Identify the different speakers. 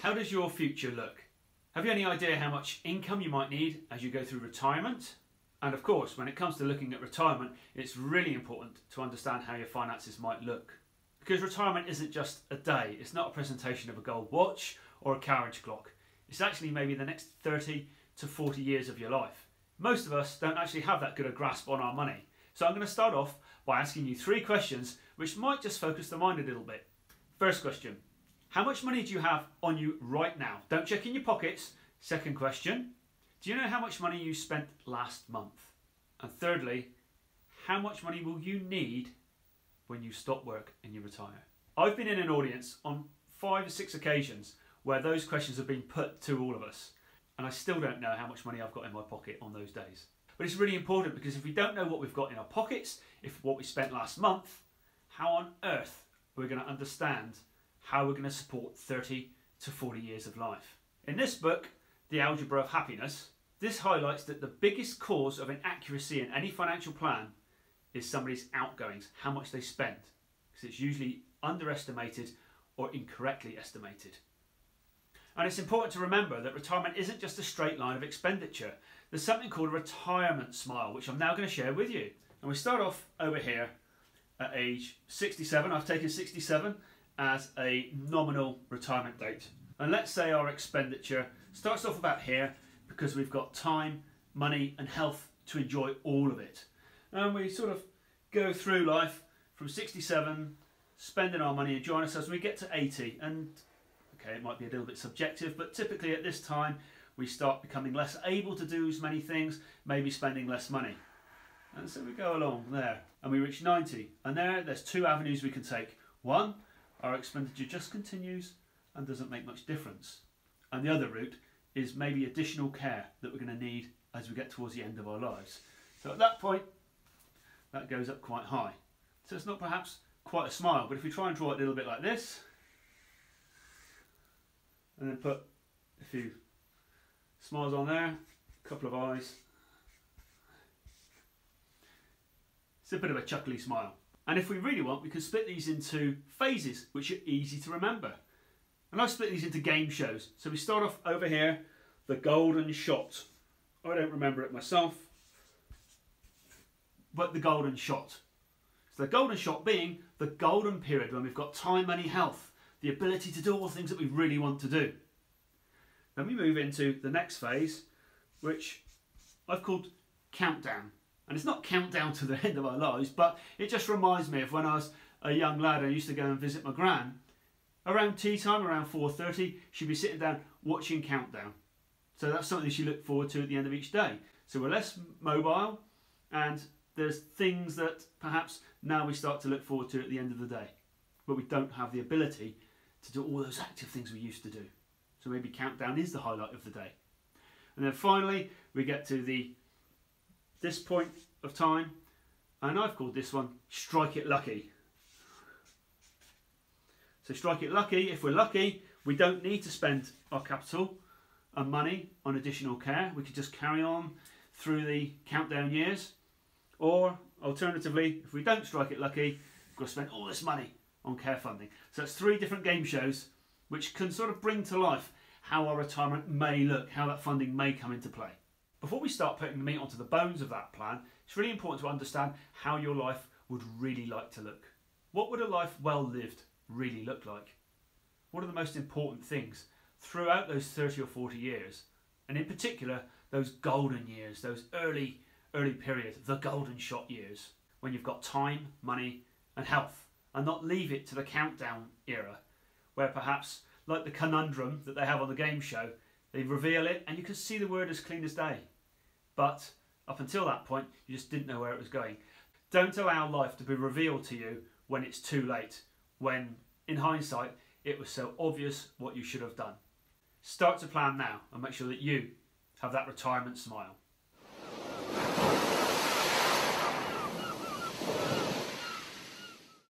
Speaker 1: How does your future look? Have you any idea how much income you might need as you go through retirement? And of course, when it comes to looking at retirement, it's really important to understand how your finances might look. Because retirement isn't just a day, it's not a presentation of a gold watch or a carriage clock. It's actually maybe the next 30 to 40 years of your life. Most of us don't actually have that good a grasp on our money. So I'm going to start off by asking you 3 questions which might just focus the mind a little bit. First question, how much money do you have on you right now? Don't check in your pockets. Second question, do you know how much money you spent last month? And thirdly, how much money will you need when you stop work and you retire? I've been in an audience on 5 or 6 occasions where those questions have been put to all of us, and I still don't know how much money I've got in my pocket on those days. But it's really important, because if we don't know what we've got in our pockets, if what we spent last month, how on earth are we going to understand how we're going to support 30 to 40 years of life? In this book, The Algebra of Happiness, this highlights that the biggest cause of inaccuracy in any financial plan is somebody's outgoings, how much they spend, because it's usually underestimated or incorrectly estimated. And it's important to remember that retirement isn't just a straight line of expenditure. There's something called a retirement smile, which I'm now going to share with you. And we start off over here at age 67. I've taken 67 as a nominal retirement date. And let's say our expenditure starts off about here, because we've got time, money and health to enjoy all of it. And we sort of go through life from 67, spending our money, enjoying ourselves, and we get to 80. And okay, it might be a little bit subjective, but typically at this time we start becoming less able to do as many things, maybe spending less money. And so we go along there and we reach 90. And there's 2 avenues we can take. One, our expenditure just continues and doesn't make much difference. And the other route is maybe additional care that we're going to need as we get towards the end of our lives. So at that point, that goes up quite high. So it's not perhaps quite a smile, but if we try and draw it a little bit like this, and then put a few smiles on there, a couple of eyes, it's a bit of a chuckly smile. And if we really want, we can split these into phases, which are easy to remember. And I've split these into game shows. So we start off over here, the golden shot. I don't remember it myself, but the golden shot. So the golden shot being the golden period when we've got time, money, health, the ability to do all the things that we really want to do. Then we move into the next phase, which I've called countdown. And it's not countdown to the end of our lives, but it just reminds me of when I was a young lad. I used to go and visit my gran. Around tea time, around 4:30, she'd be sitting down watching Countdown. So that's something she looked forward to at the end of each day. So we're less mobile, and there's things that perhaps now we start to look forward to at the end of the day, but we don't have the ability to do all those active things we used to do. So maybe Countdown is the highlight of the day. And then finally, we get to this point of time, and I've called this one Strike It Lucky. So strike it lucky. If we're lucky, we don't need to spend our capital and money on additional care. We could just carry on through the countdown years. Or alternatively, if we don't strike it lucky, we've got to spend all this money on care funding. So that's 3 different game shows which can sort of bring to life how our retirement may look, how that funding may come into play. Before we start putting the meat onto the bones of that plan, it's really important to understand how your life would really like to look. What would a life well lived really look like? What are the most important things throughout those 30 or 40 years, and in particular those golden years, those early periods, the golden shot years, when you've got time, money and health, and not leave it to the countdown era, where perhaps, like the conundrum that they have on the game show, they reveal it and you can see the word as clean as day, but up until that point you just didn't know where it was going. Don't allow life to be revealed to you when it's too late, when in hindsight it was so obvious what you should have done. Start to plan now and make sure that you have that retirement smile.